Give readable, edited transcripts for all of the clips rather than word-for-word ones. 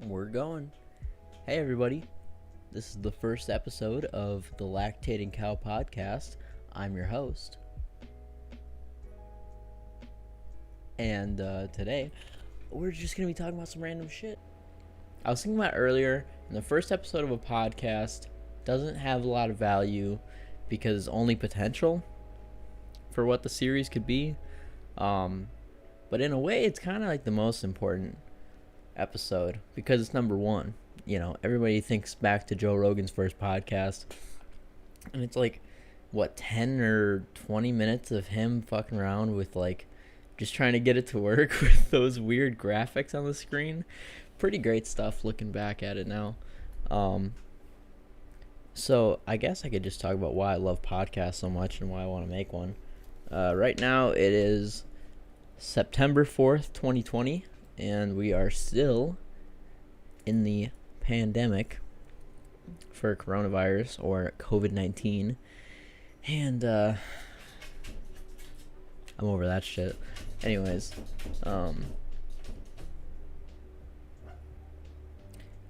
We're going. Hey, everybody. This is the first episode of the Lactating Cow Podcast. I'm your host. And today, we're just going to be talking about some random shit. I was thinking about earlier, in the first episode of a podcast doesn't have a lot of value because it's only potential for what the series could be. But in a way, it's kind of like the most important episode because it's number one. You know, everybody thinks back to Joe Rogan's first podcast, and it's like, what, 10 or 20 minutes of him fucking around with, like, just trying to get it to work with those weird graphics on the screen. Pretty great stuff looking back at it now. So I guess I could just talk about why I love podcasts so much and why I want to make one. Right now it is September 4th, 2020, and we are still in the pandemic for coronavirus or COVID-19. And I'm over that shit. Anyways,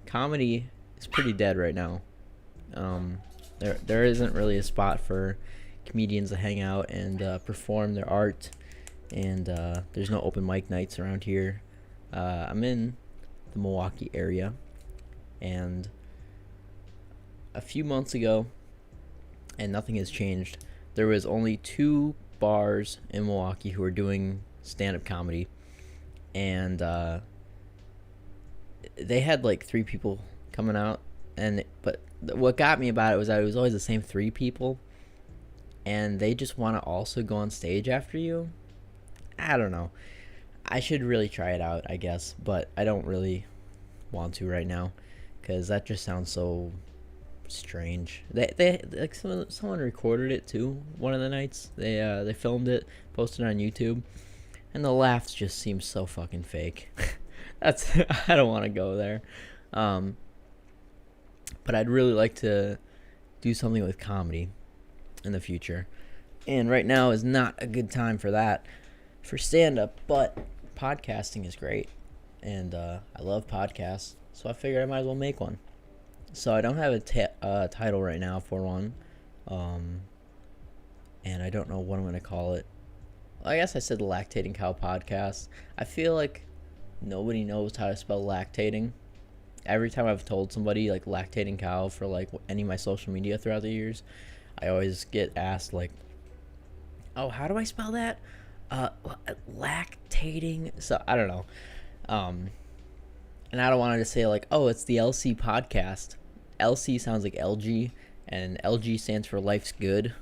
comedy is pretty dead right now. There isn't really a spot for comedians to hang out and perform their art, and there's no open mic nights around here. I'm in the Milwaukee area, and a few months ago, and nothing has changed, there was only 2 bars in Milwaukee who were doing stand-up comedy, and they had like 3 people coming out, but what got me about it was that it was always the same 3 people, and they just want to also go on stage after you. I don't know. I should really try it out, I guess, but I don't really want to right now because that just sounds so strange. They like someone recorded it too. One of the nights they filmed it, posted it on YouTube, and the laughs just seem so fucking fake. I don't want to go there. But I'd really like to do something with comedy in the future, and right now is not a good time for that, for stand-up, but podcasting is great, and I love podcasts, so I figured I might as well make one. So I don't have a title right now for one, and I don't know what I'm going to call it. I guess I said the Lactating Cow Podcast. I feel like nobody knows how to spell lactating. Every time I've told somebody, like, lactating cow for, like, any of my social media throughout the years, I always get asked, like, oh, how do I spell that? Lactating. So, I don't know. And I don't want to say, like, oh, it's the LC podcast. LC sounds like LG, and LG stands for Life's Good.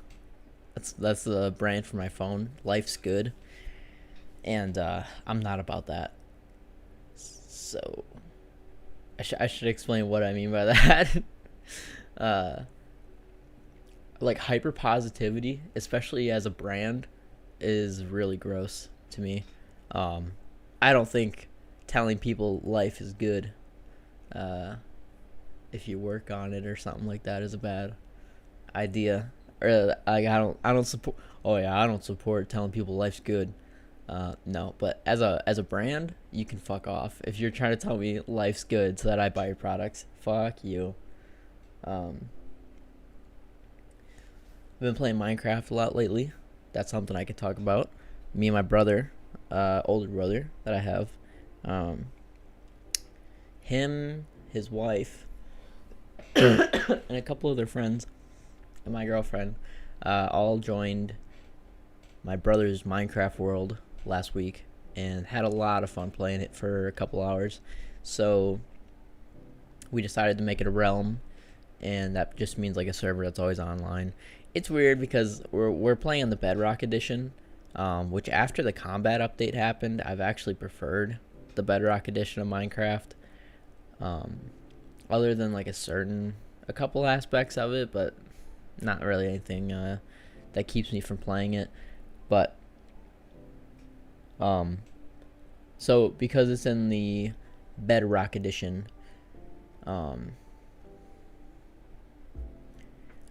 That's the brand for my phone, Life's Good. And I'm not about that. So I should explain what I mean by that. Like, hyper positivity, especially as a brand, is really gross to me. I don't think telling people life is good, if you work on it or something like that, is a bad idea. Or like, I don't support. Oh yeah, I don't support telling people life's good. No, but as a brand, you can fuck off if you're trying to tell me life's good so that I buy your products. Fuck you. I've been playing Minecraft a lot lately. That's something I could talk about. Me and my brother, older brother that I have, him, his wife, and a couple of their friends, and my girlfriend, all joined my brother's Minecraft world last week and had a lot of fun playing it for a couple hours. So we decided to make it a realm, and that just means like a server that's always online. It's weird because we're playing on the Bedrock edition, which after the combat update happened, I've actually preferred the Bedrock edition of Minecraft, other than like a couple aspects of it, but not really anything that keeps me from playing it. But so because it's in the Bedrock edition,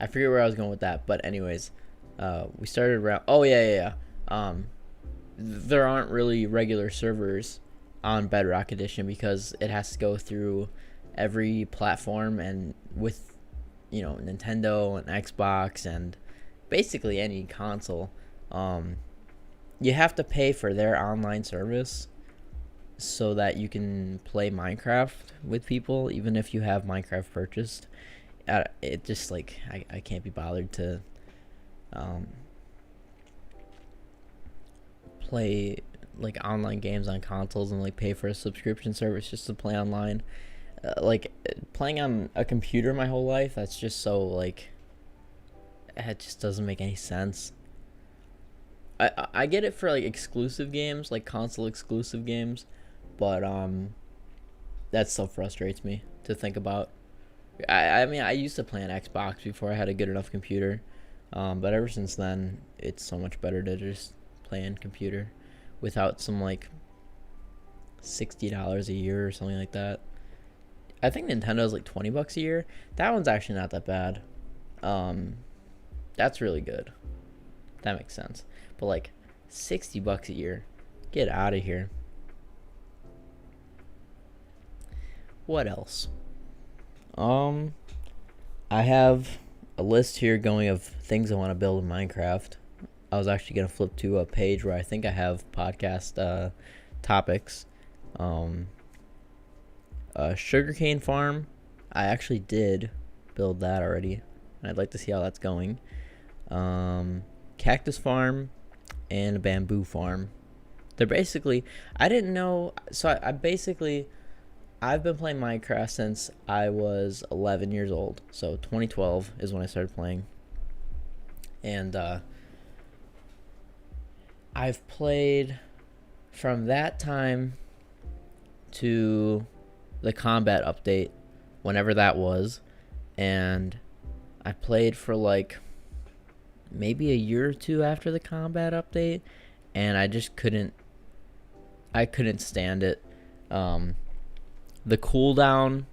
I forget where I was going with that, but anyways, we started around. Oh yeah. There aren't really regular servers on Bedrock Edition because it has to go through every platform, and with Nintendo and Xbox and basically any console, you have to pay for their online service so that you can play Minecraft with people, even if you have Minecraft purchased. It just like I can't be bothered to play like online games on consoles and like pay for a subscription service just to play online. Like playing on a computer my whole life, that's just so like it just doesn't make any sense. I get it for like exclusive games, like console exclusive games, but that still frustrates me to think about. I mean, I used to play on Xbox before I had a good enough computer, but ever since then it's so much better to just play on computer without some like $60 a year or something like that. I think Nintendo's like $20 a year. That one's actually not that bad. That's really good. That makes sense. But like $60 a year, get out of here. What else? I have a list here going of things I want to build in Minecraft. I was actually gonna flip to a page where I think I have podcast topics. Sugarcane farm. I actually did build that already, and I'd like to see how that's going. Cactus farm and a bamboo farm. They're basically, I didn't know, so I've been playing Minecraft since I was 11 years old. So 2012 is when I started playing. And I've played from that time to the combat update, whenever that was. And I played for like maybe a year or two after the combat update, and I just couldn't stand it. The cooldown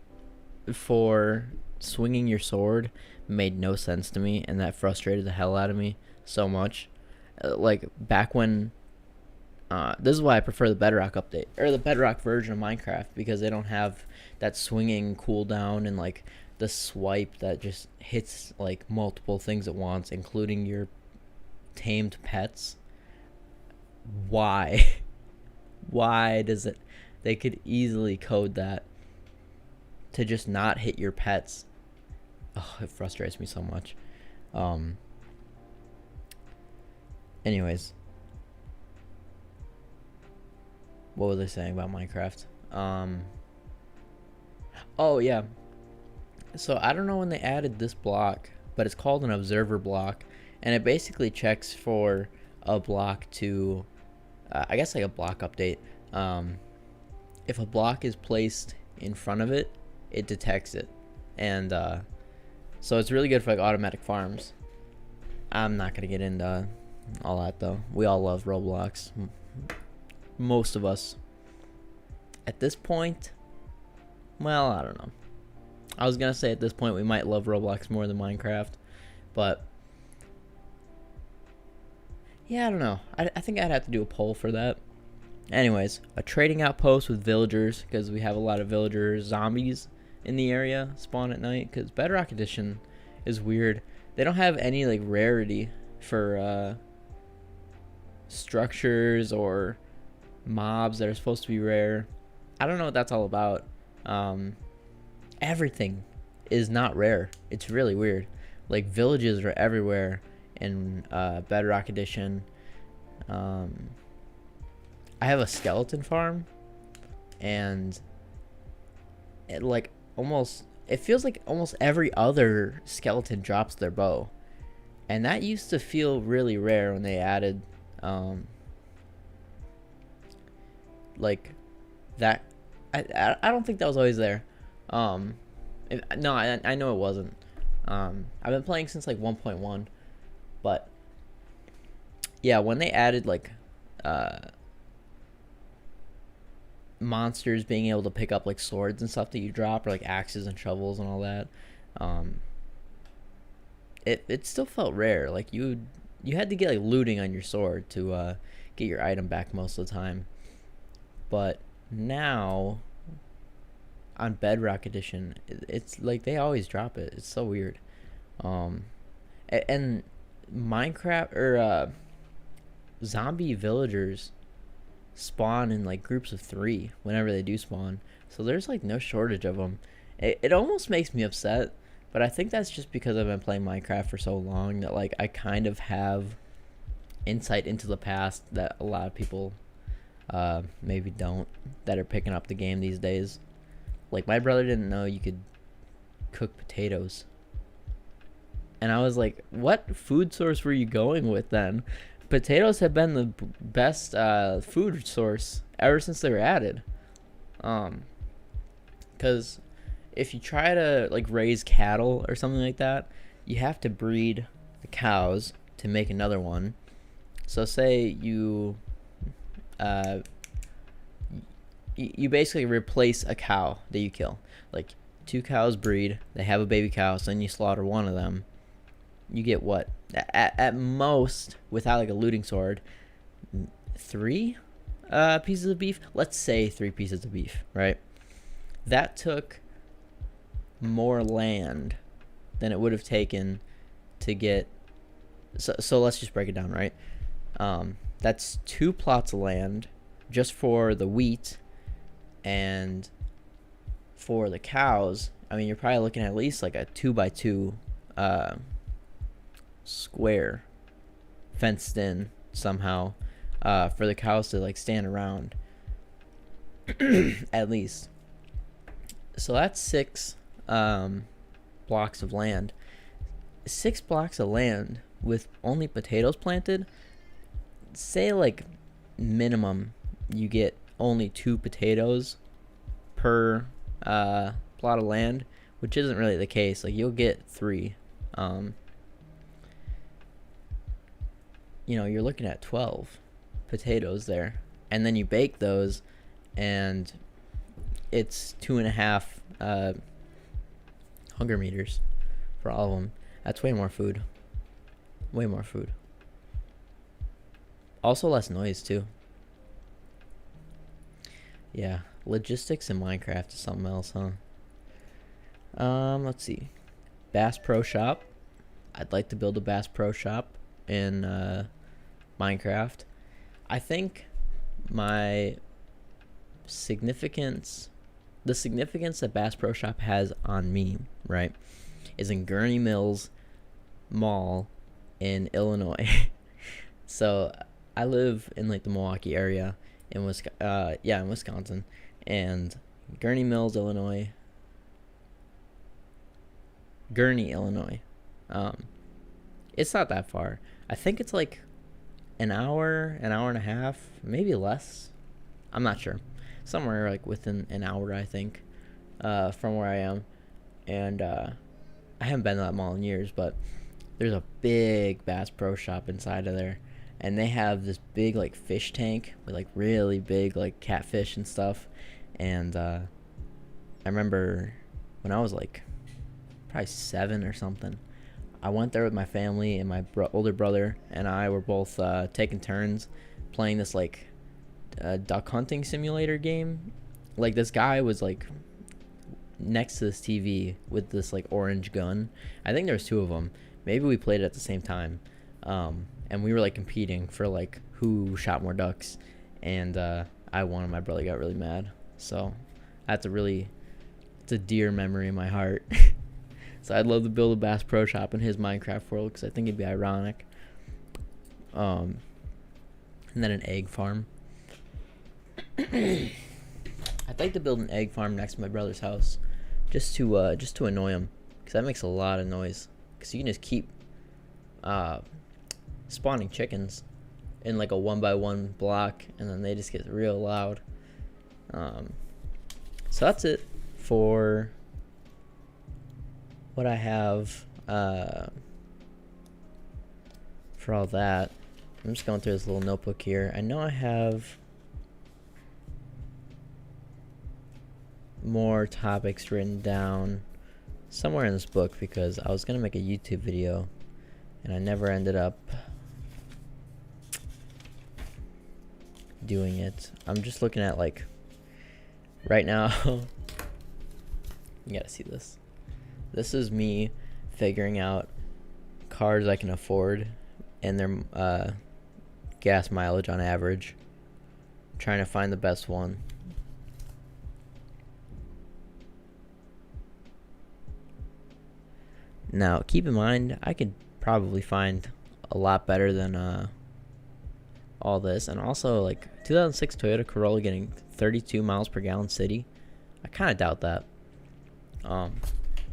for swinging your sword made no sense to me, and that frustrated the hell out of me so much. Like back when this is why I prefer the Bedrock update, or the Bedrock version of Minecraft, because they don't have that swinging cooldown and like the swipe that just hits like multiple things at once, including your tamed pets. Why? Why does it? They could easily code that to just not hit your pets. Oh, it frustrates me so much. Anyways, what was I saying about Minecraft? Oh yeah. So I don't know when they added this block, but it's called an observer block, and it basically checks for a block to, I guess like a block update. If a block is placed in front of it, it detects it, and so it's really good for like automatic farms. I'm not gonna get into all that though. We all love Roblox, most of us. At this point, well, I don't know. I was gonna say at this point we might love Roblox more than Minecraft, but yeah, I don't know. I think I'd have to do a poll for that. Anyways, a trading outpost with villagers, because we have a lot of villagers, zombies in the area spawn at night, because Bedrock Edition is weird. They don't have any like rarity for structures or mobs that are supposed to be rare. I don't know what that's all about. Everything is not rare. It's really weird. Like villages are everywhere in Bedrock Edition. I have a skeleton farm, and it feels like almost every other skeleton drops their bow, and that used to feel really rare when they added like that. I don't think that was always there. No, I know it wasn't. I've been playing since like 1.1, but yeah, when they added like monsters being able to pick up like swords and stuff that you drop, or like axes and shovels and all that, it still felt rare. Like you had to get like looting on your sword to get your item back most of the time. But now on Bedrock Edition, it's like they always drop it. It's so weird. Um, and Minecraft or zombie villagers spawn in like groups of 3 whenever they do spawn. So there's like no shortage of them. It almost makes me upset, but I think that's just because I've been playing Minecraft for so long that like I kind of have insight into the past that a lot of people maybe don't, that are picking up the game these days. Like my brother didn't know you could cook potatoes. And I was like, what food source were you going with then? Potatoes have been the best food source ever since they were added. Because if you try to like raise cattle or something like that, you have to breed the cows to make another one. So say you you basically replace a cow that you kill. Like 2 cows breed, they have a baby cow, so then you slaughter one of them. You get what? At most, without like a looting sword, 3 pieces of beef? Let's say 3 pieces of beef, right? That took more land than it would have taken to get... So let's just break it down, right? That's 2 plots of land just for the wheat, and for the cows, I mean, you're probably looking at least like a 2x2 square fenced in somehow for the cows to like stand around at least. So that's 6 blocks of land. 6 blocks of land with only potatoes planted. Say like minimum you get only 2 potatoes per plot of land, which isn't really the case. Like you'll get 3. You're looking at 12 potatoes there, and then you bake those, and it's 2.5 hunger meters for all of them. That's way more food. Way more food. Also less noise too. Yeah, logistics in Minecraft is something else, huh? Let's see. Bass Pro Shop. I'd like to build a Bass Pro Shop in Minecraft. I think the significance that Bass Pro Shop has on me, right, is in Gurney Mills Mall in Illinois. So I live in like the Milwaukee area in Wisconsin, and Gurney, Illinois. It's not that far. I think it's like an hour and a half, maybe less. I'm not sure. Somewhere like within an hour, I think, from where I am. And I haven't been to that mall in years, but there's a big Bass Pro Shop inside of there. And they have this big like fish tank with like really big like catfish and stuff. And I remember when I was like probably 7 or something, I went there with my family, and my older brother and I were both taking turns playing this like duck hunting simulator game. Like this guy was like next to this TV with this like orange gun. I think there's 2 of them. Maybe we played it at the same time. And we were like competing for like who shot more ducks, and I won, and my brother got really mad. So it's a dear memory in my heart. So I'd love to build a Bass Pro Shop in his Minecraft world, because I think it'd be ironic. And then an egg farm. I'd like to build an egg farm next to my brother's house, just to annoy him, because that makes a lot of noise. Because you can just keep spawning chickens in like a 1x1 block, and then they just get real loud. So that's it for what I have for all that. I'm just going through this little notebook here. I know I have more topics written down somewhere in this book, because I was going to make a YouTube video and I never ended up doing it. I'm just looking at like right now, you gotta see this. This is me figuring out cars I can afford and their gas mileage on average. Trying to find the best one. Now, keep in mind, I could probably find a lot better than all this. And also, like, 2006 Toyota Corolla getting 32 miles per gallon city. I kind of doubt that.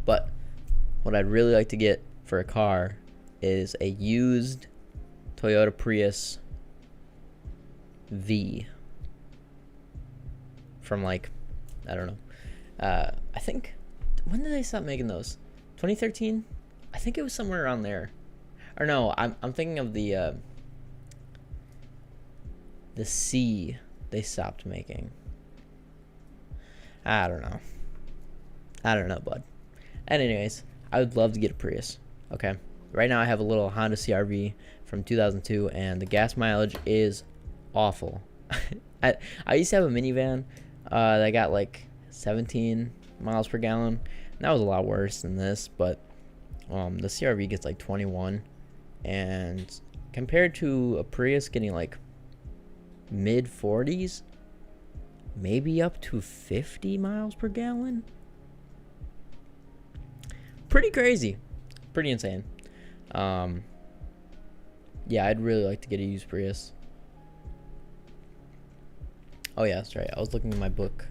But what I'd really like to get for a car is a used Toyota Prius V from, like, I don't know. I think, when did they stop making those? 2013? I think it was somewhere around there. Or no, I'm thinking of the C they stopped making. I don't know, bud. And anyways, I would love to get a Prius. Okay. Right now I have a little Honda CR-V from 2002, and the gas mileage is awful. I used to have a minivan that got like 17 miles per gallon. That was a lot worse than this, but the CR-V gets like 21, and compared to a Prius getting like mid 40s, maybe up to 50 miles per gallon. Pretty crazy, pretty insane. Yeah, I'd really like to get a used Prius. Oh yeah, that's right. I was looking in my book.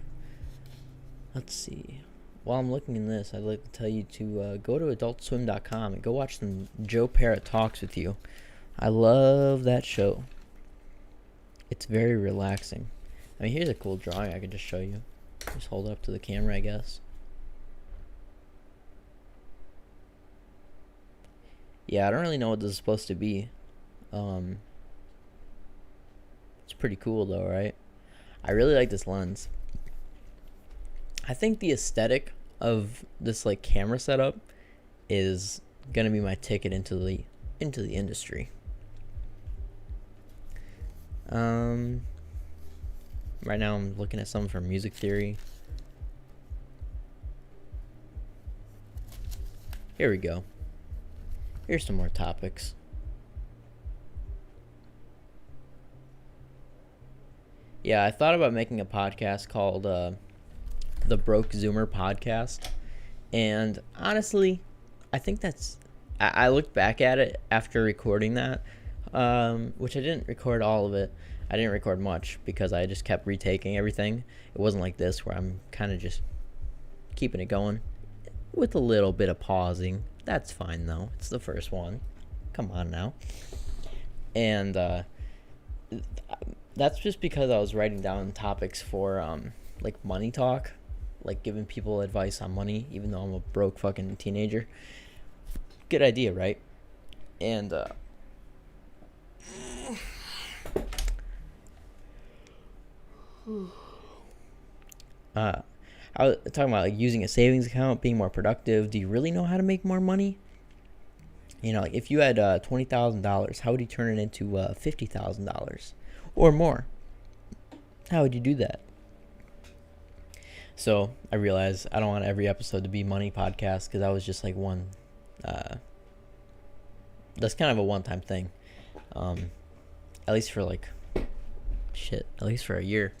Let's see. While I'm looking in this, I'd like to tell you to go to adultswim.com and go watch some Joe Parrott Talks with You. I love that show. It's very relaxing. I mean, here's a cool drawing I could just show you. Just hold it up to the camera, I guess. Yeah, I don't really know what this is supposed to be. It's pretty cool though, right? I really like this lens. I think the aesthetic of this like camera setup is gonna be my ticket into the industry. Right now I'm looking at some from Music Theory. Here we go. Here's some more topics. Yeah, I thought about making a podcast called the Broke Zoomer Podcast. And honestly, I think that's... I looked back at it after recording that, which I didn't record all of it. I didn't record much because I just kept retaking everything. It wasn't like this where I'm kind of just keeping it going with a little bit of pausing. That's fine, though. It's the first one. Come on now. And that's just because I was writing down topics for like money talk, like giving people advice on money, even though I'm a broke fucking teenager. Good idea, right? And I was talking about like using a savings account, being more productive. Do you really know how to make more money? You know, like if you had $20,000, how would you turn it into $50,000 or more? How would you do that? So I realized I don't want every episode to be money podcast because that was just like one. That's kind of a one-time thing. At least for like at least for a year.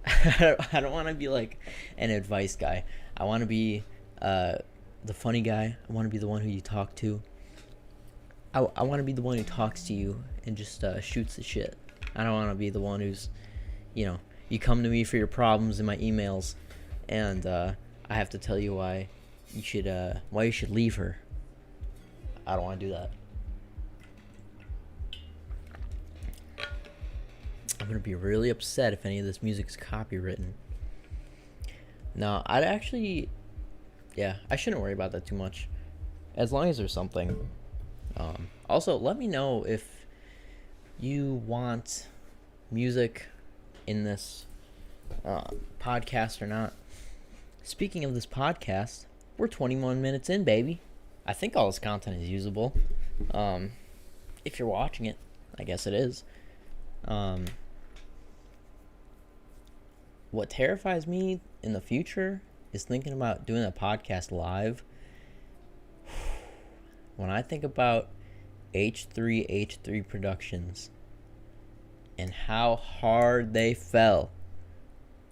I don't want to be like an advice guy. I want to be the funny guy. I want to be the one who you talk to. I want to be the one who talks to you and just shoots the shit. I don't want to be the one who's, you come to me for your problems in my emails, and I have to tell you why you should leave her. I don't want to do that. I'm going to be really upset if any of this music is copywritten. No, I shouldn't worry about that too much. As long as there's something. Also, let me know if you want music in this podcast or not. Speaking of this podcast, we're 21 minutes in, baby. I think all this content is usable. If you're watching it, I guess it is. what terrifies me in the future is thinking about doing a podcast live. When I think about H3 Productions and how hard they fell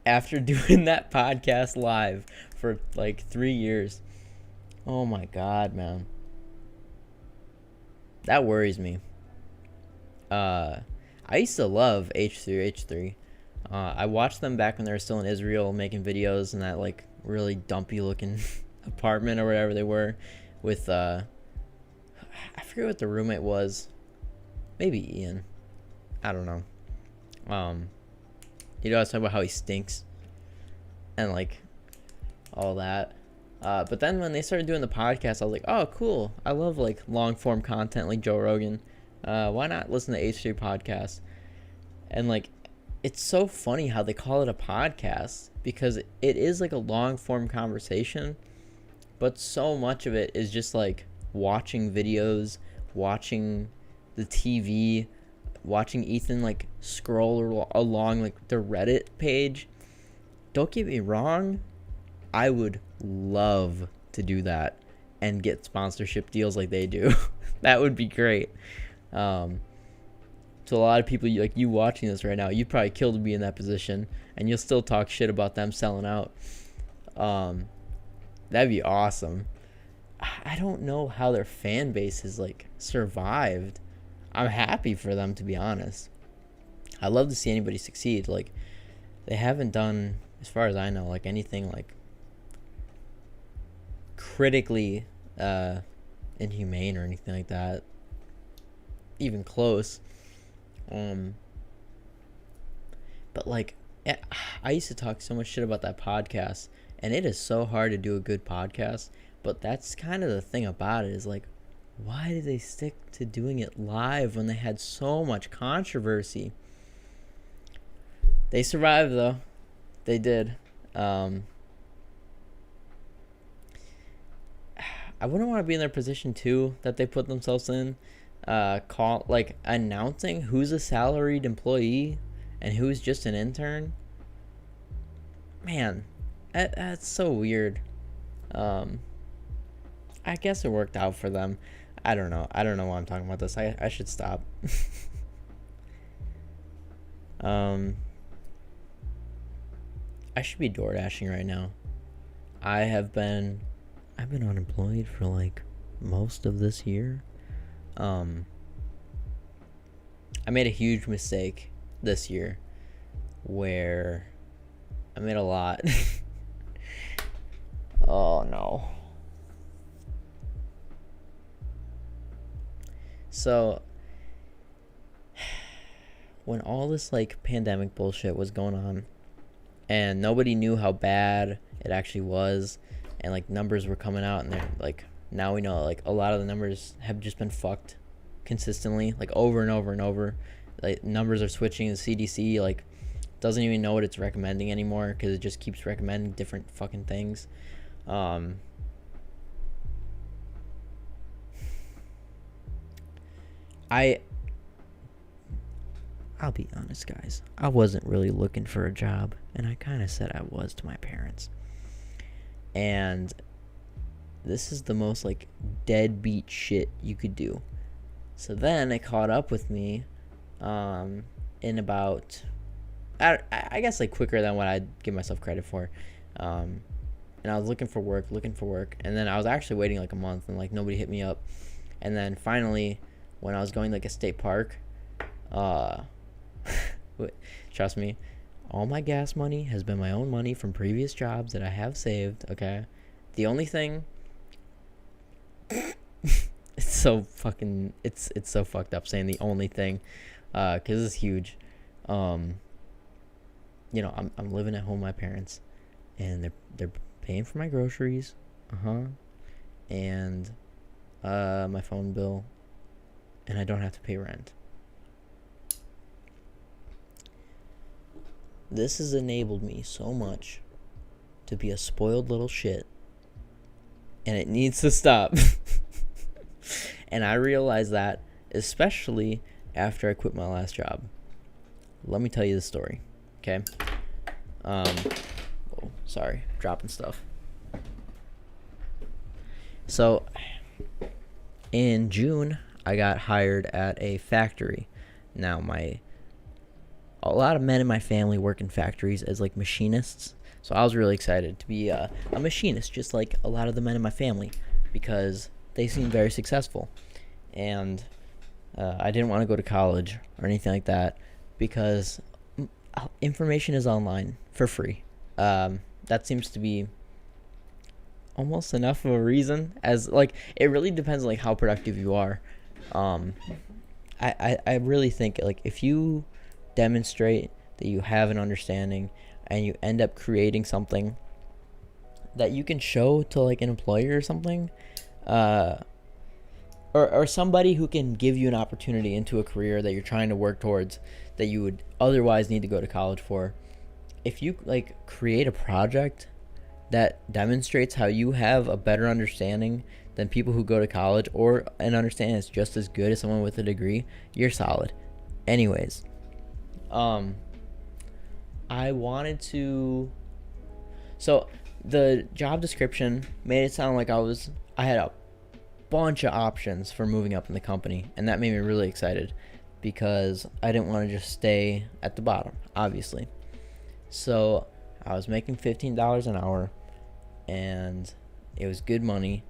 after doing that podcast live for like 3 years. Oh my God, man. That worries me. I used to love H3. I watched them back when they were still in Israel making videos in that like really dumpy looking apartment or whatever they were with I forget what the roommate was. Maybe Ian. I don't know. You know, I was talking about how he stinks and like all that. But then when they started doing the podcast, I was like, oh, cool. I love like long form content like Joe Rogan. Why not listen to H3 podcast? And like, it's so funny how they call it a podcast because it is like a long form conversation, but so much of it is just like watching videos, watching the TV, watching Ethan like scroll along like the Reddit page. Don't get me wrong, I would love to do that and get sponsorship deals like they do. That would be great. So a lot of people like you watching this right now, you'd probably kill to be in that position and you'll still talk shit about them selling out. That'd be awesome. I don't know how their fan base has like survived. I'm happy for them, to be honest. I love to see anybody succeed. Like, they haven't done, as far as I know, like anything like critically inhumane or anything like that, even close. But like, I used to talk so much shit about that podcast, and it is so hard to do a good podcast. But that's kind of the thing about it, is like, why did they stick to doing it live when they had so much controversy? They survived though. They did. I wouldn't want to be in their position too that they put themselves in. Announcing who's a salaried employee and who's just an intern. Man, that's so weird. I guess it worked out for them. I don't know why I'm talking about this. I should stop. I should be door dashing right now. I've been unemployed for like most of this year. I made a huge mistake this year where I made a lot. Oh no. So when all this like pandemic bullshit was going on and nobody knew how bad it actually was, and like numbers were coming out and they're like, now we know like a lot of the numbers have just been fucked consistently, like over and over and over. Like numbers are switching. The CDC like doesn't even know what it's recommending anymore because it just keeps recommending different fucking things. I'll be honest, guys. I wasn't really looking for a job, and I kind of said I was to my parents. And this is the most like deadbeat shit you could do. So then it caught up with me in about, I guess like quicker than what I'd give myself credit for. And I was looking for work, and then I was actually waiting like a month, and like nobody hit me up. And then finally, when I was going to like a state park, trust me, all my gas money has been my own money from previous jobs that I have saved, okay? The only thing, it's so fucked up saying the only thing, because it's huge. I'm living at home with my parents, and they're paying for my groceries, and my phone bill, and I don't have to pay rent. This has enabled me so much to be a spoiled little shit, and it needs to stop. And I realized that especially after I quit my last job. Let me tell you the story, okay? Sorry, dropping stuff. So in June, I got hired at a factory. Now, a lot of men in my family work in factories as like machinists. So I was really excited to be a machinist, just like a lot of the men in my family, because they seem very successful. And I didn't want to go to college or anything like that because information is online for free. That seems to be almost enough of a reason, as like it really depends on like how productive you are. I really think like if you demonstrate that you have an understanding and you end up creating something that you can show to like an employer or something, or somebody who can give you an opportunity into a career that you're trying to work towards that you would otherwise need to go to college for. If you like create a project that demonstrates how you have a better understanding than people who go to college, or an understanding that's just as good as someone with a degree, you're solid. Anyways, I wanted to. So the job description made it sound like I had a bunch of options for moving up in the company, and that made me really excited because I didn't want to just stay at the bottom, obviously. So I was making $15 an hour, and it was good money,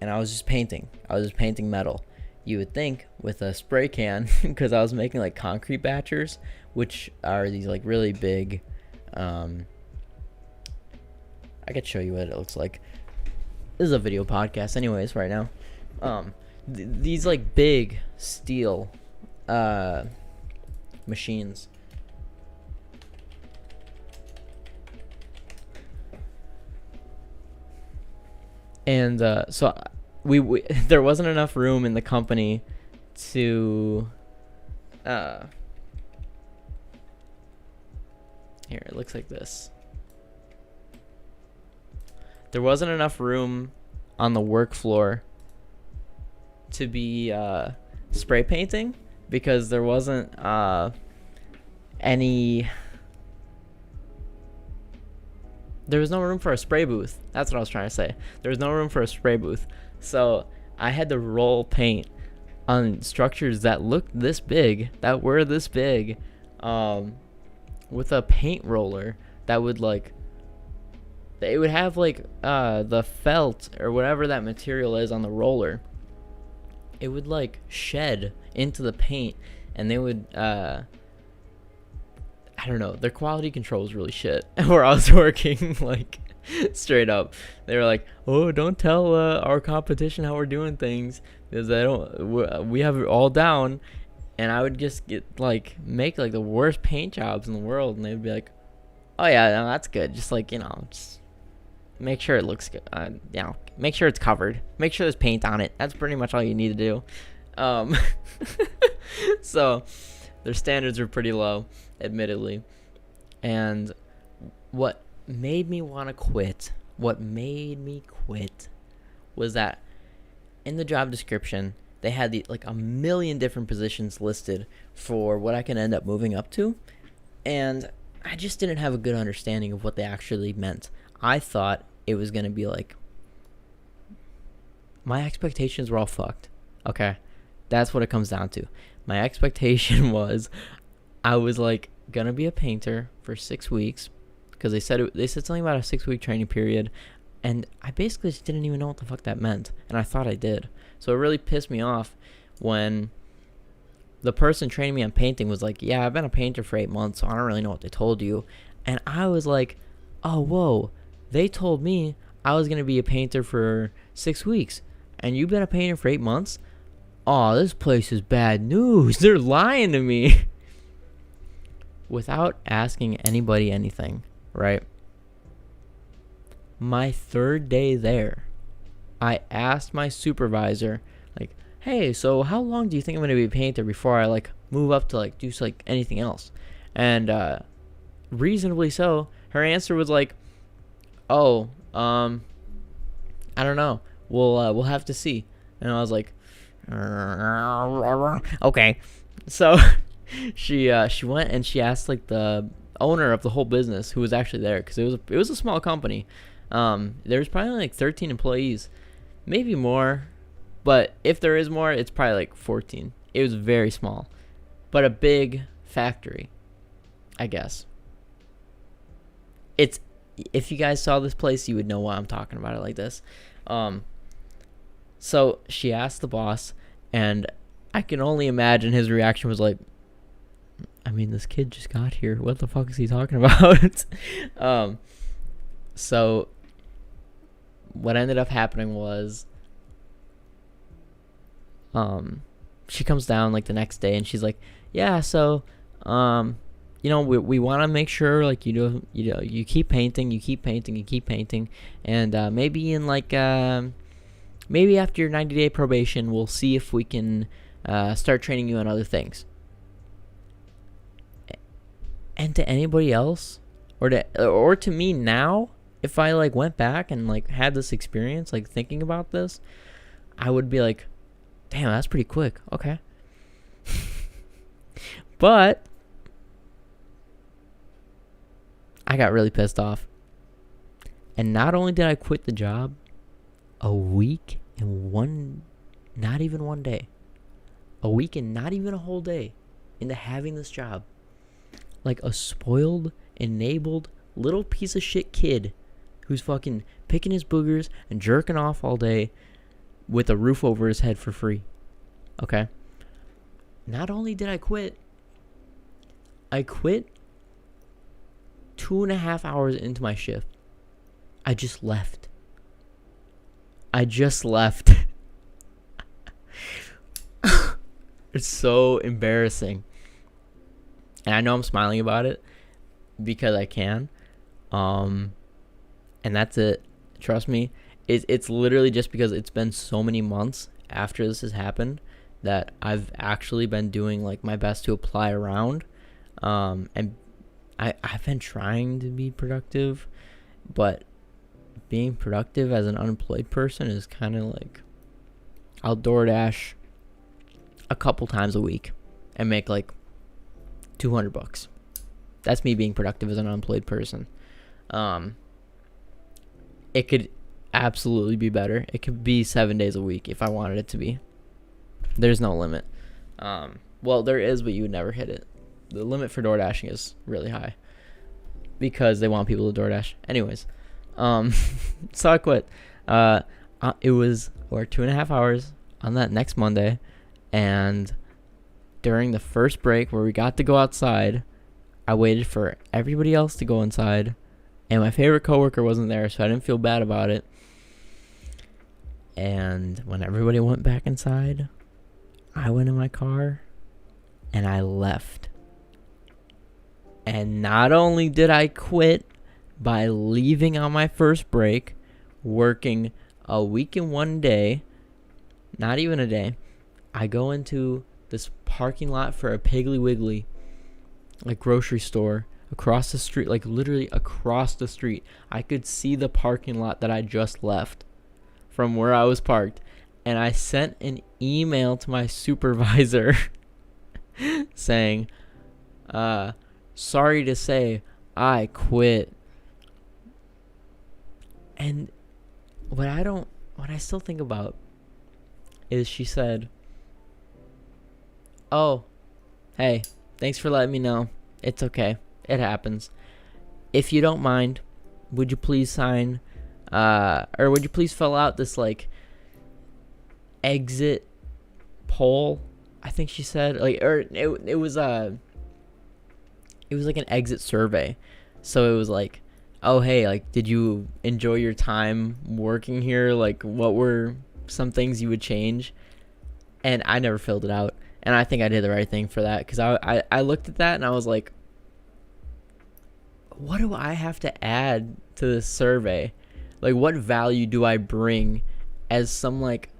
and I was just painting. I was just painting metal. You would think with a spray can, because I was making like concrete batchers, which are these like really big, I could show you what it looks like. This is a video podcast anyways right now. These like big steel machines. And so we there wasn't enough room in the company to here, it looks like this. There wasn't enough room on the work floor to be spray painting because there wasn't there was no room for a spray booth. That's what I was trying to say. There was no room for a spray booth. So I had to roll paint on structures that looked this big, that were this big, with a paint roller that would like, it would have like the felt or whatever that material is on the roller. It would like shed into the paint, and they would I don't know, their quality control was really shit where I was working. Like straight up, they were like, oh, don't tell our competition how we're doing things because we have it all down. And I would just make like the worst paint jobs in the world, and they'd be like, oh yeah, no, that's good, just like, just make sure it looks good, make sure it's covered, make sure there's paint on it. That's pretty much all you need to do. So their standards were pretty low, admittedly. And what made me quit was that in the job description they had a million different positions listed for what I can end up moving up to, and I just didn't have a good understanding of what they actually meant. I thought it was going to be like, my expectations were all fucked. Okay, that's what it comes down to. My expectation was I was like gonna be a painter for 6 weeks, because they said something about a 6-week training period, and I basically just didn't even know what the fuck that meant, and I thought I did. So it really pissed me off when the person training me on painting was like, yeah, I've been a painter for 8 months, so I don't really know what they told you. And I was like, oh, whoa, they told me I was gonna be a painter for 6 weeks, and you've been a painter for 8 months? Oh, this place is bad news. They're lying to me. Without asking anybody anything, right? My third day there, I asked my supervisor, like, hey, so how long do you think I'm going to be a painter before I move up to do anything else? And reasonably so, her answer was like, oh, I don't know. We'll have to see. And I was like, okay. So she went and she asked the owner of the whole business, who was actually there, because it was a small company. There was probably like 13 employees, maybe more, but if there is more, it's probably like 14. It was very small, but a big factory, I guess. It's, if you guys saw this place, you would know why I'm talking about it like this. So she asked the boss, and I can only imagine his reaction was like, I mean, this kid just got here. What the fuck is he talking about? So what ended up happening was, she comes down like the next day, and she's like, yeah, so, we want to make sure, like, you keep painting, and maybe in like, maybe after your 90-day probation, we'll see if we can start training you on other things. And to anybody else, or to me now, if I like went back and like had this experience, like thinking about this, I would be like, damn, that's pretty quick. Okay. But I got really pissed off. And not only did I quit the job, a week and not even one day, a week and not even a whole day into having this job, like a spoiled, enabled little piece of shit kid who's fucking picking his boogers and jerking off all day with a roof over his head for free. Okay? Not only did I quit 2.5 hours into my shift. I just left. It's so embarrassing. And I know I'm smiling about it because I can. And that's it. Trust me. It's literally just because it's been so many months after this has happened that I've actually been doing like my best to apply around. And I've been trying to be productive, but being productive as an unemployed person is kind of like, I'll DoorDash a couple times a week and make like $200. That's me being productive as an unemployed person. It could absolutely be better. It could be 7 days a week if I wanted it to be. There's no limit. Well, there is, but you would never hit it. The limit for DoorDashing is really high because they want people to DoorDash. Anyways, so I quit. It was 2.5 hours on that next Monday, and during the first break where we got to go outside, I waited for everybody else to go inside, and my favorite coworker wasn't there, so I didn't feel bad about it. And when everybody went back inside, I went in my car and I left. And not only did I quit by leaving on my first break, working a week and 1 day, not even a day, I go into this parking lot for a Piggly Wiggly, like grocery store, across the street, like literally across the street. I could see the parking lot that I just left from where I was parked. And I sent an email to my supervisor saying, sorry to say, I quit. And what I still think about is she said, oh, hey, thanks for letting me know. It's okay. It happens. If you don't mind, would you please sign, or would you please fill out this, like, exit poll? I think she said, like, or it was like an exit survey. So it was like, oh, hey, like, did you enjoy your time working here? Like, what were some things you would change? And I never filled it out. And I think I did the right thing for that, because I looked at that and I was like, what do I have to add to this survey? Like, what value do I bring as some, like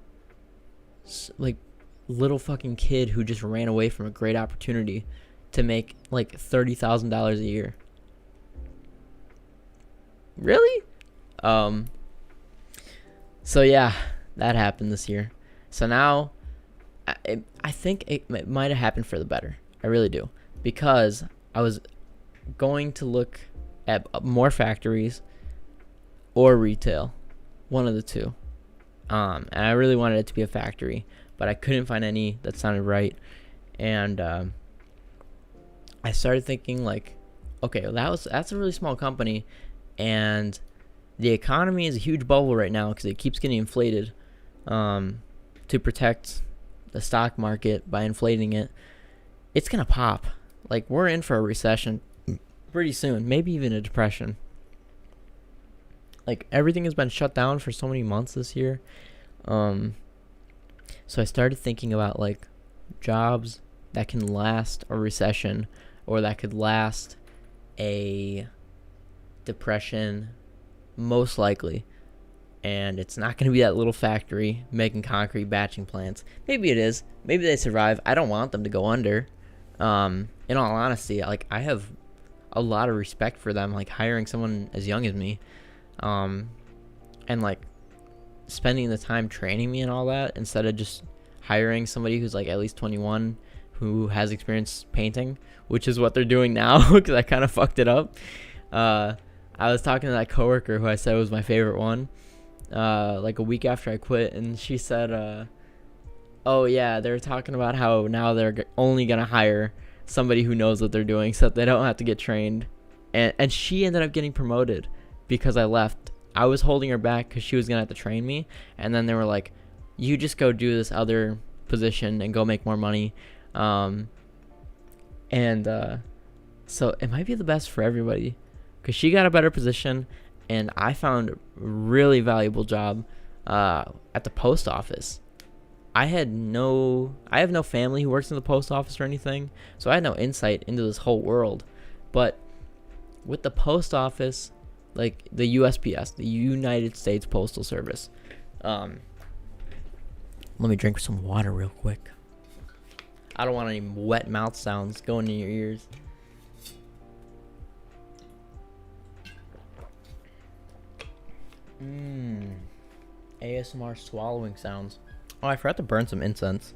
little fucking kid who just ran away from a great opportunity to make, like, $30,000 a year? Really? So yeah, that happened this year. So now, I think it might have happened for the better. I really do. Because I was going to look at more factories or retail, one of the two. And I really wanted it to be a factory, but I couldn't find any that sounded right. And I started thinking like, okay, well, that's a really small company, and the economy is a huge bubble right now because it keeps getting inflated to protect the stock market by inflating it. It's gonna pop. Like, we're in for a recession pretty soon, maybe even a depression. Like, everything has been shut down for so many months this year. So I started thinking about like jobs that can last a recession, or that could last a depression, most likely. And it's not going to be that little factory making concrete batching plants. Maybe it is. Maybe they survive. I don't want them to go under. In all honesty, like, I have a lot of respect for them, like hiring someone as young as me, and like spending the time training me and all that, instead of just hiring somebody who's like at least 21 who has experience painting, which is what they're doing now because I kind of fucked it up. I was talking to that coworker who I said was my favorite one, like a week after I quit, and she said, oh yeah, they're talking about how now they're only gonna hire somebody who knows what they're doing so that they don't have to get trained. And she ended up getting promoted because I left. I was holding her back because she was gonna have to train me, and then they were like, you just go do this other position and go make more money. So it might be the best for everybody, because she got a better position, and I found a really valuable job at the post office. I have no family who works in the post office or anything, so I had no insight into this whole world. But with the post office, like the USPS, the United States Postal Service, let me drink some water real quick. I don't want any wet mouth sounds going in your ears. ASMR swallowing sounds. Oh, I forgot to burn some incense.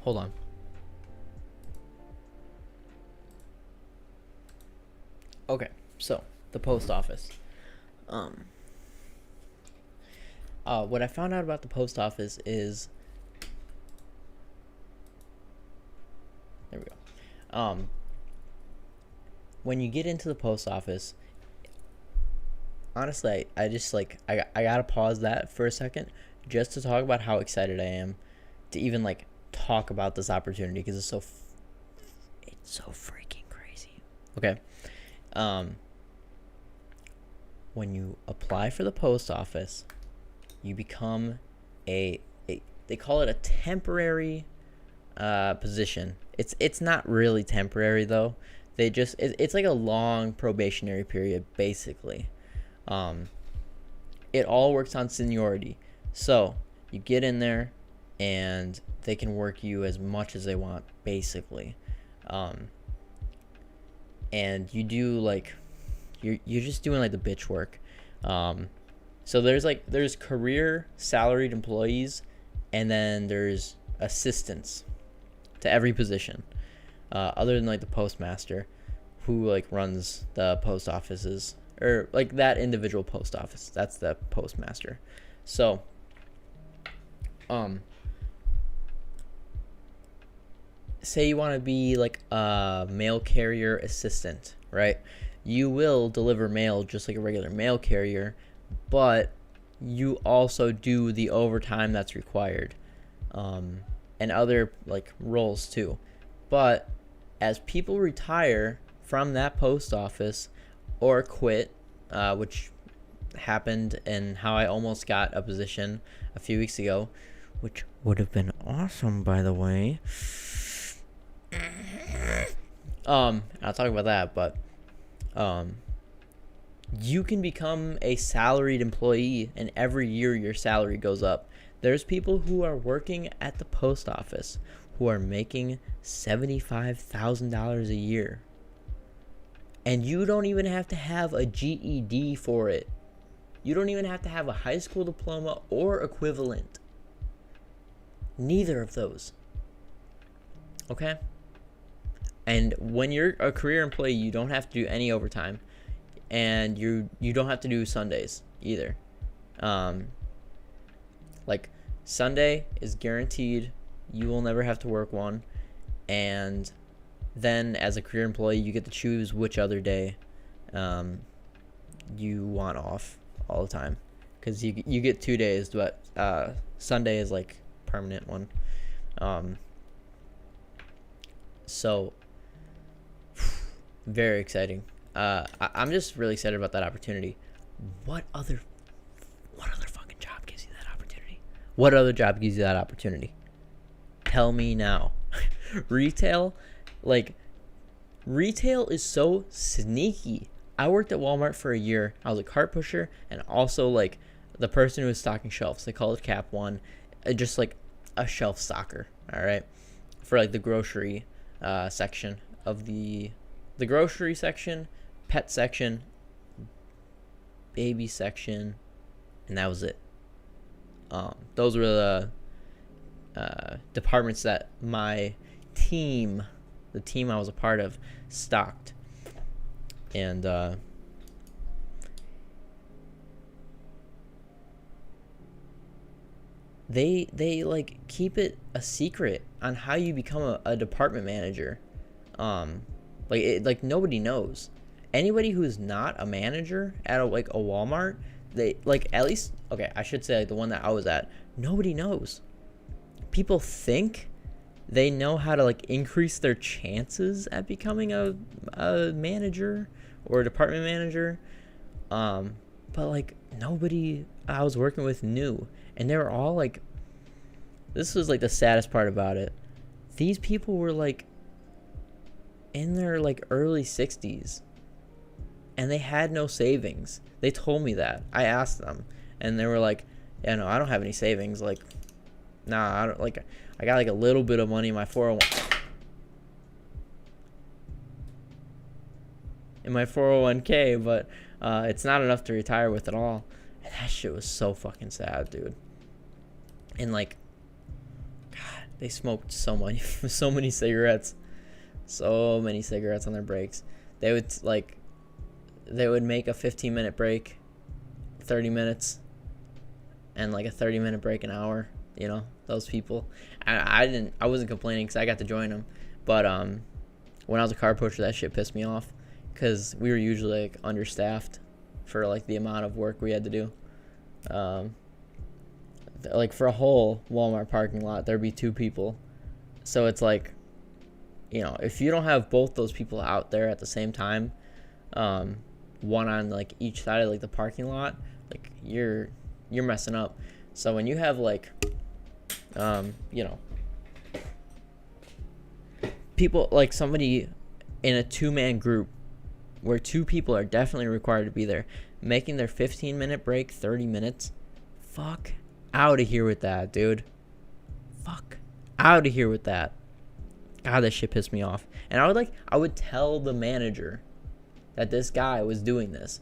Hold on. Okay, so the post office. What I found out about the post office is, there we go. When you get into the post office, honestly, I just like, I gotta pause that for a second just to talk about how excited I am to even like talk about this opportunity, because it's so freaking crazy. Okay. When you apply for the post office, you become they call it a temporary position. It's not really temporary though. It's like a long probationary period basically. It all works on seniority. So you get in there and they can work you as much as they want basically. And you do like, you're just doing like the bitch work. So there's career salaried employees, and then there's assistants to every position, other than like the postmaster, who like runs the post offices, or like that individual post office. That's the postmaster. So say you want to be like a mail carrier assistant, right? You will deliver mail just like a regular mail carrier, but you also do the overtime that's required, and other like roles too. But as people retire from that post office or quit, which happened, and how I almost got a position a few weeks ago, which would have been awesome, by the way. I'll talk about that, but you can become a salaried employee, and every year your salary goes up. There's people who are working at the post office who are making $75,000 a year, and you don't even have to have a GED for it. You don't even have to have a high school diploma or equivalent. Neither of those. Okay? And when you're a career employee, you don't have to do any overtime, and you don't have to do Sundays either. Like Sunday is guaranteed. You will never have to work one. And then as a career employee, you get to choose which other day you want off all the time, because you get 2 days, but Sunday is like permanent one. So very exciting. I'm just really excited about that opportunity. What other fucking job gives you that opportunity? What other job gives you that opportunity? Tell me now. Retail is so sneaky. I worked at Walmart for a year. I was a cart pusher and also like the person who was stocking shelves. They call it Cap 1. Just like a shelf stocker, all right? For like the grocery section of the grocery section, pet section, baby section, and that was it. Those were the departments that the team I was a part of, stocked. And they like keep it a secret on how you become a department manager. Like nobody knows. Anybody who's not a manager at a Walmart, they like, at least, okay, I should say like the one that I was at, nobody knows. People think they know how to like increase their chances at becoming a manager or a department manager, but like nobody I was working with knew. And they were all like, this was like the saddest part about it, these people were like in their like early 60s and they had no savings. They told me that. I asked them and they were like, yeah, no, I don't have any savings. Like, nah, I don't, like, I got like a little bit of money in my 401k, but it's not enough to retire with at all. And that shit was so fucking sad, dude. And like, God, they smoked so many cigarettes, on their breaks. They would make a 15-minute break, 30 minutes, and like a 30-minute break an hour. You know, those people. I wasn't complaining because I got to join them, but when I was a car pusher, that shit pissed me off because we were usually like understaffed for like the amount of work we had to do. Like for a whole Walmart parking lot, there'd be 2 people. So it's like, you know, if you don't have both those people out there at the same time, one on like each side of like the parking lot, like you're messing up. So when you have like, you know, people like somebody in a 2-man group where 2 people are definitely required to be there, making their 15-minute break 30 minutes, fuck out of here with that, dude. Fuck out of here with that. God, that shit pissed me off. And I would tell the manager that this guy was doing this,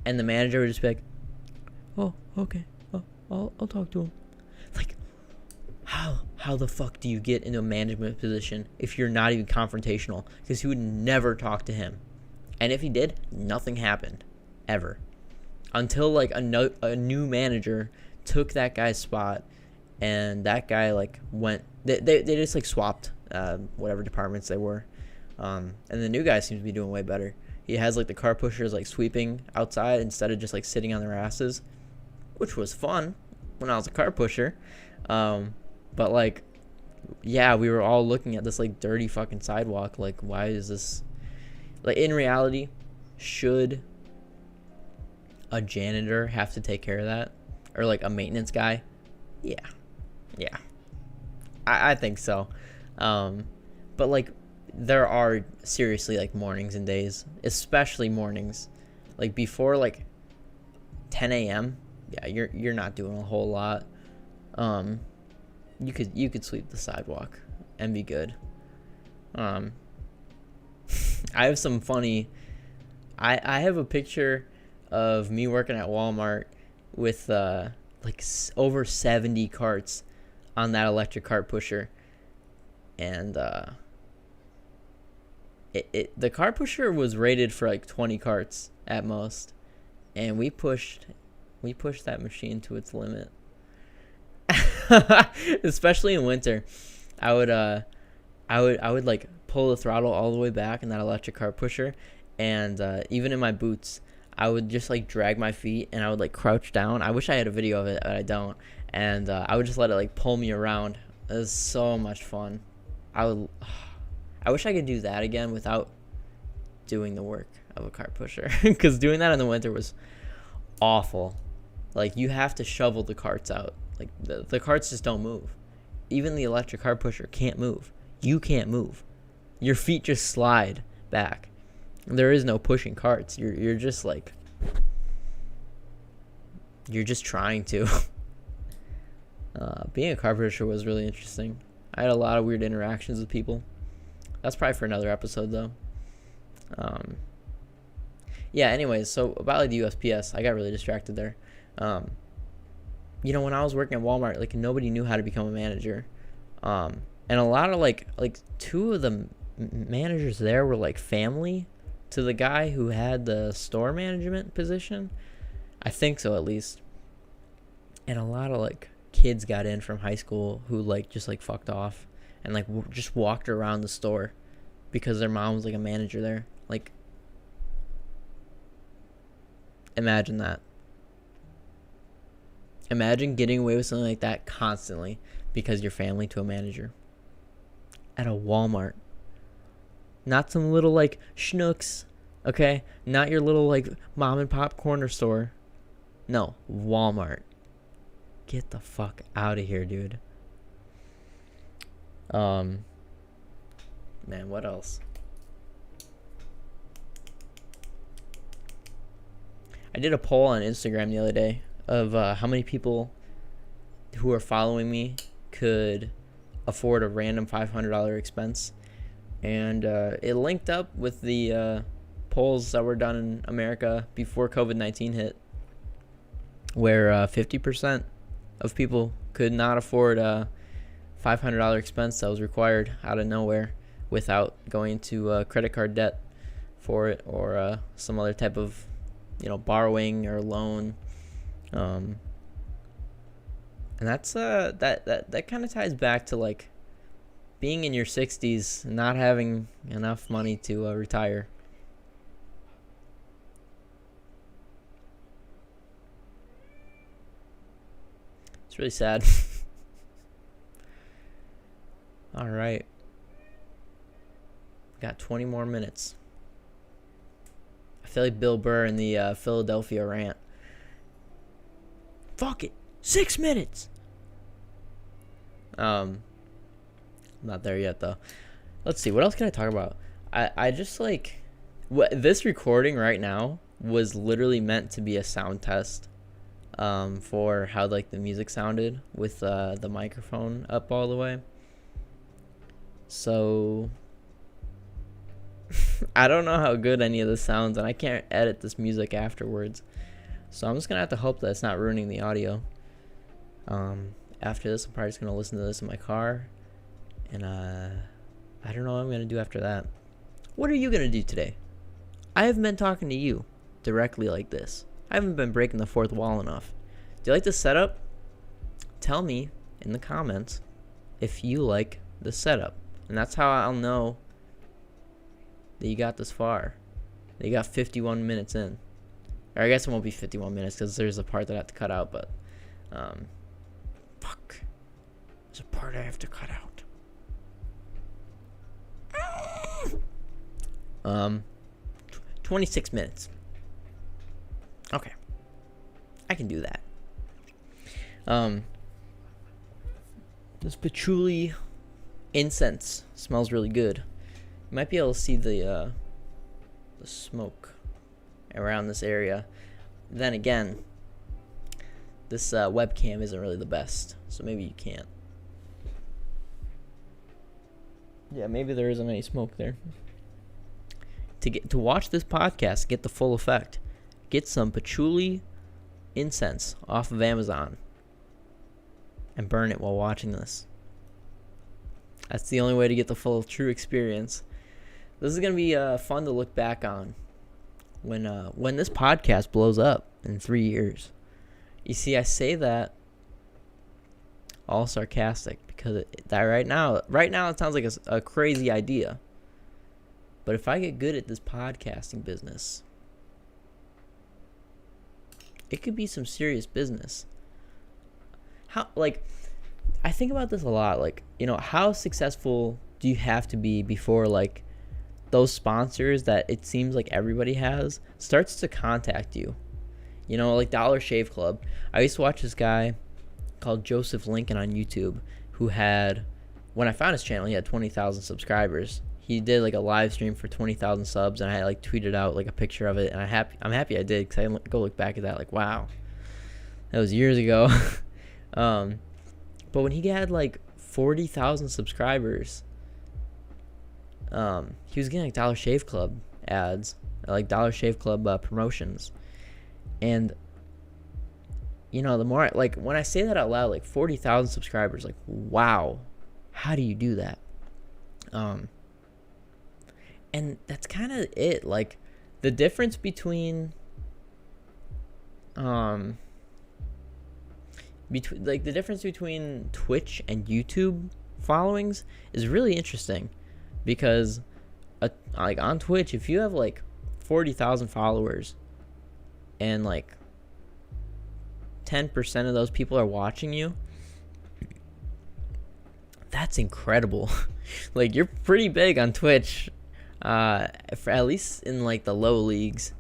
and the manager would just be like, oh, okay, I'll talk to him. Like, how the fuck do you get into a management position if you're not even confrontational? Because he would never talk to him, and if he did, nothing happened ever until like a new manager took that guy's spot, and that guy like went. They just like swapped whatever departments they were, and the new guy seems to be doing way better. He has like the car pushers like sweeping outside instead of just like sitting on their asses, which was fun when I was a car pusher. But like, yeah, we were all looking at this like dirty fucking sidewalk. Like, why is this? Like, in reality, should a janitor have to take care of that, or like a maintenance guy? Yeah, I think so. But like, there are seriously like mornings and days, especially mornings, like before like 10 a.m. Yeah, you're not doing a whole lot. You could sweep the sidewalk and be good. I have some funny. I have a picture of me working at Walmart with like over 70 carts on that electric cart pusher, and the cart pusher was rated for like 20 carts at most, and we pushed that machine to its limit. Especially in winter, I would like pull the throttle all the way back in that electric cart pusher, and even in my boots, I would just like drag my feet, and I would like crouch down. I wish I had a video of it, but I don't. And I would just let it like pull me around. It was so much fun. I wish I could do that again without doing the work of a cart pusher, because doing that in the winter was awful. Like, you have to shovel the carts out. Like, the carts just don't move. Even the electric cart pusher can't move. You can't move. Your feet just slide back. There is no pushing carts. You're just like, you're just trying to. Being a cart pusher was really interesting. I had a lot of weird interactions with people. That's probably for another episode, though. Yeah, anyways, so about like the USPS, I got really distracted there. You know, when I was working at Walmart, like, nobody knew how to become a manager. And a lot of like two of the managers there were like family to the guy who had the store management position. I think so, at least. And a lot of like kids got in from high school who like just like fucked off and like just walked around the store because their mom was like a manager there. Like, imagine that. Imagine getting away with something like that constantly because you're family to a manager at a Walmart. Not some little like Schnucks, okay? Not your little like mom and pop corner store. No, Walmart. Get the fuck out of here, dude. Man, what else? I did a poll on Instagram the other day of how many people who are following me could afford a random $500 expense. And it linked up with the polls that were done in America before COVID-19 hit, where 50% of people could not afford a $500 expense that was required out of nowhere without going into credit card debt for it, or some other type of, borrowing or loan. And that's that kind of ties back to like being in your 60s, not having enough money to retire. It's really sad. All right. Got 20 more minutes. I feel like Bill Burr in the Philadelphia rant. Fuck it. 6 minutes. Not there yet, though. Let's see. What else can I talk about? I just like... this recording right now was literally meant to be a sound test for how like the music sounded with the microphone up all the way. So I don't know how good any of this sounds, and I can't edit this music afterwards. So I'm just gonna have to hope that it's not ruining the audio. After this, I'm probably just gonna listen to this in my car, and I don't know what I'm gonna do after that. What are you gonna do today? I haven't been talking to you directly like this. I haven't been breaking the fourth wall enough. Do you like the setup? Tell me in the comments if you like the setup, and that's how I'll know that you got this far. That you got 51 minutes in. Or I guess it won't be 51 minutes because there's a part that I have to cut out, but fuck. There's a part I have to cut out. 26 minutes. Okay. I can do that. This patchouli incense smells really good. You might be able to see the smoke around this area. Then again, this webcam isn't really the best, so maybe you can't. Yeah, maybe there isn't any smoke there. To watch this podcast, get the full effect, get some patchouli incense off of Amazon and burn it while watching this. That's the only way to get the full true experience. This is gonna be fun to look back on when this podcast blows up in 3 years. You see, I say that all sarcastic because that right now it sounds like a crazy idea. But if I get good at this podcasting business, it could be some serious business. I think about this a lot. Like, how successful do you have to be before, like, those sponsors that it seems like everybody has starts to contact you? Like Dollar Shave Club. I used to watch this guy called Joseph Lincoln on YouTube who had, when I found his channel, he had 20,000 subscribers. He did like a live stream for 20,000 subs, and I like tweeted out like a picture of it, and I'm happy I did, because I go look back at that like, wow, that was years ago. But when he had like 40,000 subscribers, he was getting like Dollar Shave Club ads, like Dollar Shave Club promotions. And the more when I say that out loud, like 40,000 subscribers, like, wow, how do you do that? And that's kind of it. Like, the difference between the difference between Twitch and YouTube followings is really interesting, because like on Twitch, if you have like 40,000 followers and like 10% of those people are watching you, that's incredible. Like, you're pretty big on Twitch, for at least in like the low leagues.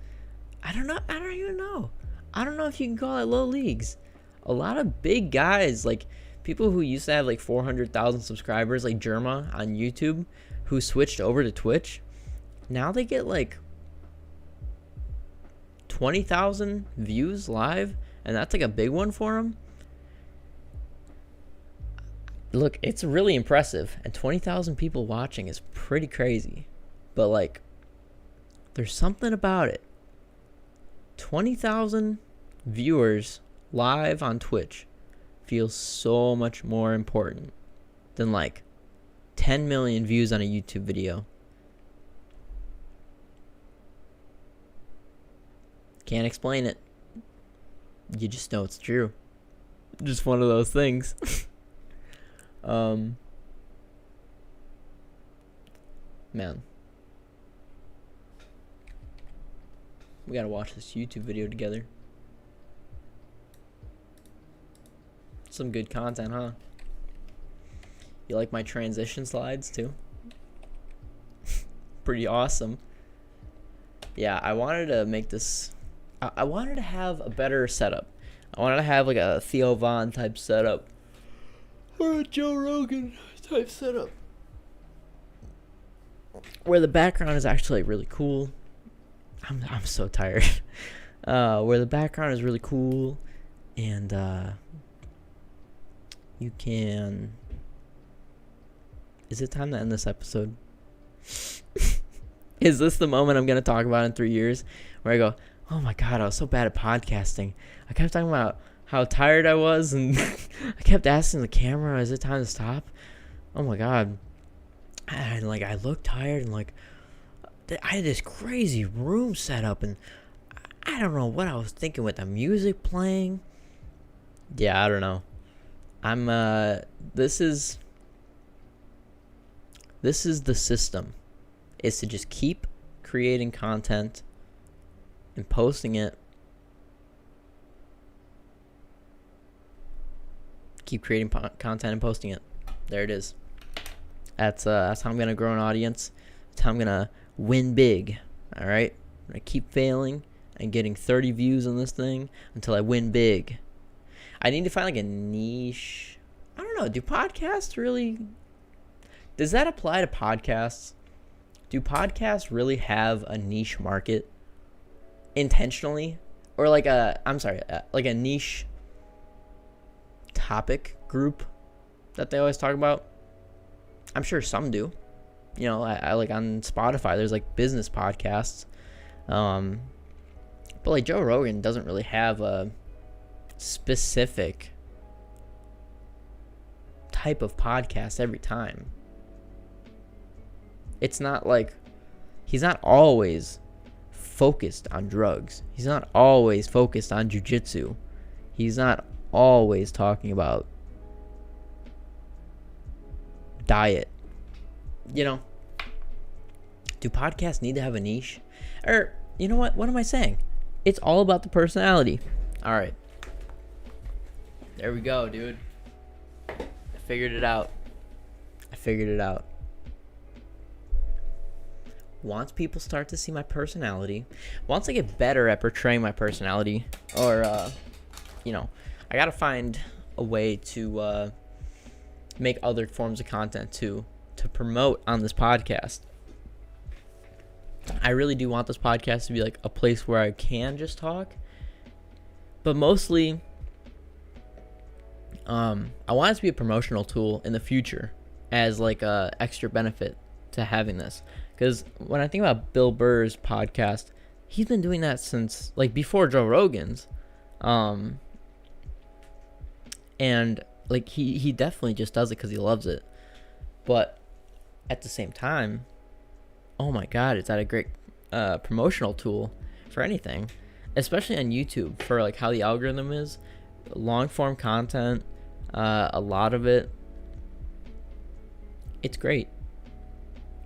I don't even know. I don't know if you can call it low leagues. A lot of big guys, like people who used to have like 400,000 subscribers, like Jerma on YouTube, who switched over to Twitch, now they get like 20,000 views live, and that's like a big one for them. Look, it's really impressive, and 20,000 people watching is pretty crazy. But like, there's something about it. 20,000 viewers live on Twitch feels so much more important than like 10 million views on a YouTube video. Can't explain it. You just know it's true. Just one of those things. Man, we gotta watch this YouTube video together. Some good content, huh? You like my transition slides too? Pretty awesome. Yeah, I wanted to make this, I wanted to have a better setup. I wanted to have like a Theo Von type setup, or a Joe Rogan type setup, where the background is actually like really cool. I'm so tired. Where the background is really cool, and you can. Is it time to end this episode? Is this the moment I'm gonna talk about in 3 years, where I go, oh my god, I was so bad at podcasting. I kept talking about how tired I was, and I kept asking the camera, is it time to stop? Oh my god. And like, I looked tired, and like, I had this crazy room set up, and I don't know what I was thinking with the music playing. Yeah, I don't know. This is the system, is to just keep creating content and posting it. Keep creating content and posting it. There it is. That's how I'm gonna grow an audience. That's how I'm gonna win big. All right. I'm gonna keep failing and getting 30 views on this thing until I win big. I need to find like a niche. I don't know. Do podcasts really? Does that apply to podcasts? Do podcasts really have a niche market intentionally, or like like a niche topic group that they always talk about? I'm sure some do. I like on Spotify, there's like business podcasts, but like Joe Rogan doesn't really have a specific type of podcast every time. It's not like He's not always focused on drugs. He's not always focused on jujitsu. He's not always talking about diet. You know, do podcasts need to have a niche? Or, you know what? What am I saying? It's all about the personality. All right. There we go, dude. I figured it out. Once people start to see my personality, once I get better at portraying my personality, or, you know, I gotta find a way to make other forms of content to promote on this podcast. I really do want this podcast to be like a place where I can just talk, but mostly I want it to be a promotional tool in the future as like a extra benefit to having this. Because when I think about Bill Burr's podcast, he's been doing that since like before Joe Rogan's, and like he definitely just does it because he loves it. But at the same time, oh my God, it's that a great promotional tool for anything, especially on YouTube, for like how the algorithm is, long form content, a lot of it. It's great.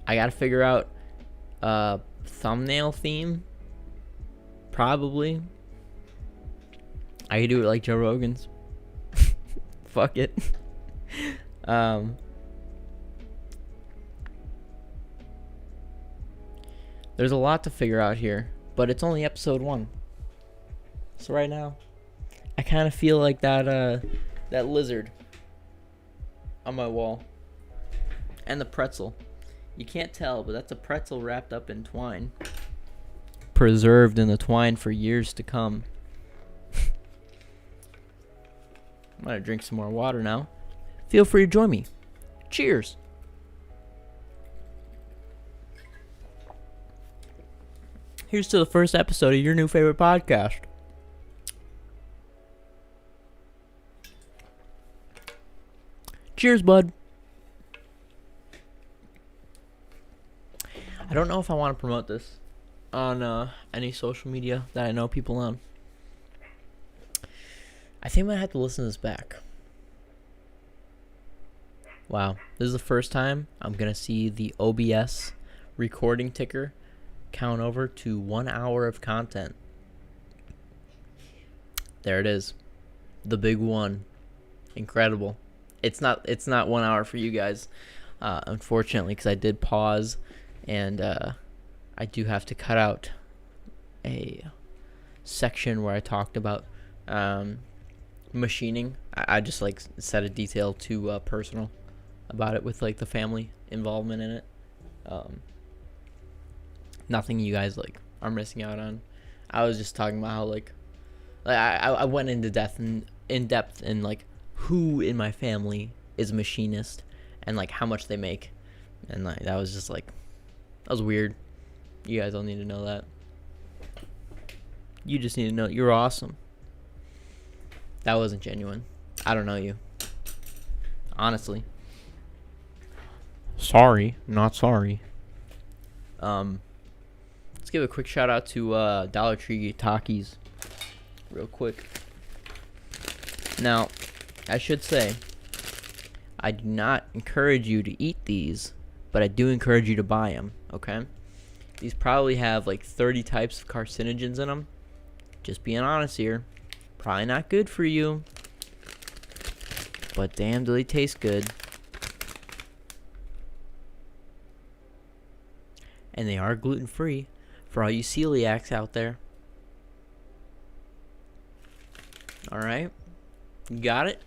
I gotta figure out a thumbnail theme. Probably. I could do it like Joe Rogan's. Fuck it. There's a lot to figure out here, but it's only episode 1. So right now, I kind of feel like that lizard on my wall. And the pretzel. You can't tell, but that's a pretzel wrapped up in twine. Preserved in the twine for years to come. I'm gonna drink some more water now. Feel free to join me. Cheers. Here's to the first episode of your new favorite podcast. Cheers, bud. I don't know if I want to promote this on any social media that I know people on. I think I might have to listen to this back. Wow, this is the first time I'm going to see the OBS recording ticker count over to 1 hour of content. There it is. The big one. Incredible. It's not 1 hour for you guys, unfortunately, because I did pause, and I do have to cut out a section where I talked about machining. I just like set a detail too personal about it with like the family involvement in it. Nothing you guys like are missing out on. I was just talking about how like I went into depth in like who in my family is a machinist and like how much they make, and like that was just like, that was weird. You guys don't need to know that. You just need to know you're awesome. That wasn't genuine. I don't know you. Honestly. Sorry, not sorry. Let's give a quick shout out to Dollar Tree Takis real quick. Now, I should say, I do not encourage you to eat these, but I do encourage you to buy them, okay? These probably have like 30 types of carcinogens in them. Just being honest here. Probably not good for you, but damn, do they taste good. And they are gluten-free for all you celiacs out there. Alright. You got it?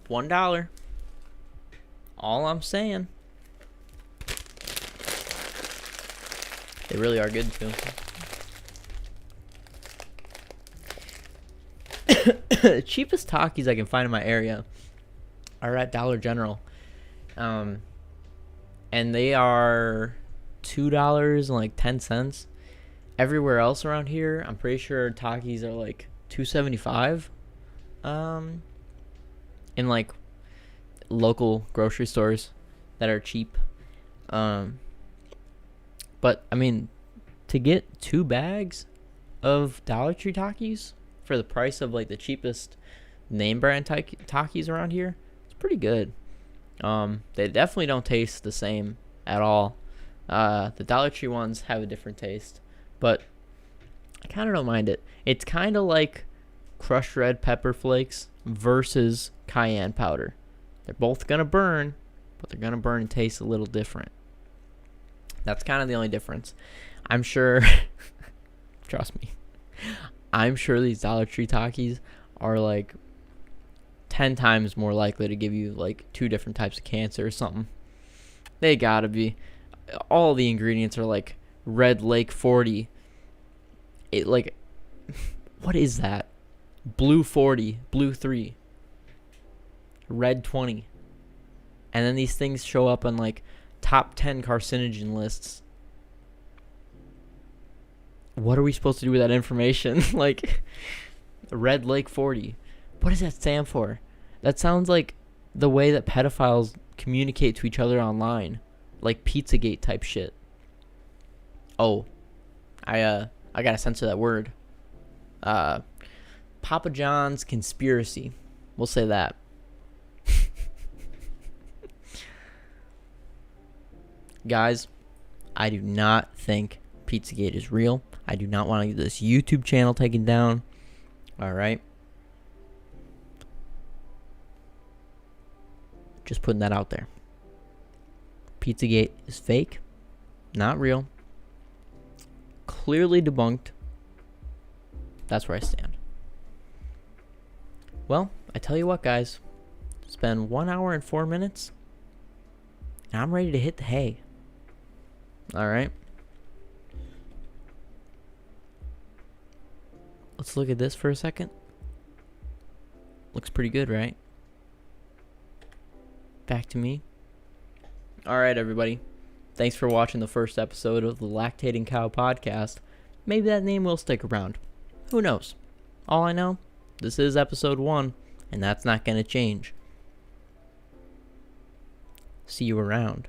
$1. All I'm saying. They really are good too. The cheapest Takis I can find in my area are at Dollar General. And they are $2.10. Everywhere else around here, I'm pretty sure Takis are like $2.75. In like local grocery stores that are cheap. But, I mean, to get 2 bags of Dollar Tree Takis for the price of, like, the cheapest name brand Takis around here, it's pretty good. They definitely don't taste the same at all. The Dollar Tree ones have a different taste, but I kind of don't mind it. It's kind of like crushed red pepper flakes versus cayenne powder. They're both going to burn, but they're going to burn and taste a little different. That's kind of the only difference. I'm sure, trust me, I'm sure these Dollar Tree Takis are like 10 times more likely to give you like 2 different types of cancer or something. They gotta be. All the ingredients are like Red Lake 40. It like, what is that? Blue 40, Blue 3, Red 20. And then these things show up on like top 10 carcinogen lists. What are we supposed to do with that information? Like, Red Lake 40. What does that stand for? That sounds like the way that pedophiles communicate to each other online. Like Pizzagate type shit. Oh, I gotta censor that word. Papa John's conspiracy. We'll say that. Guys, I do not think Pizzagate is real. I do not want to get this YouTube channel taken down. All right. Just putting that out there. Pizzagate is fake, not real. Clearly debunked. That's where I stand. Well, I tell you what, guys. It's been 1 hour and 4 minutes. And I'm ready to hit the hay. All right. Let's look at this for a second. Looks pretty good, right? Back to me. All right, everybody. Thanks for watching the first episode of the Lactating Cow Podcast. Maybe that name will stick around. Who knows? All I know, this is episode 1, and that's not going to change. See you around.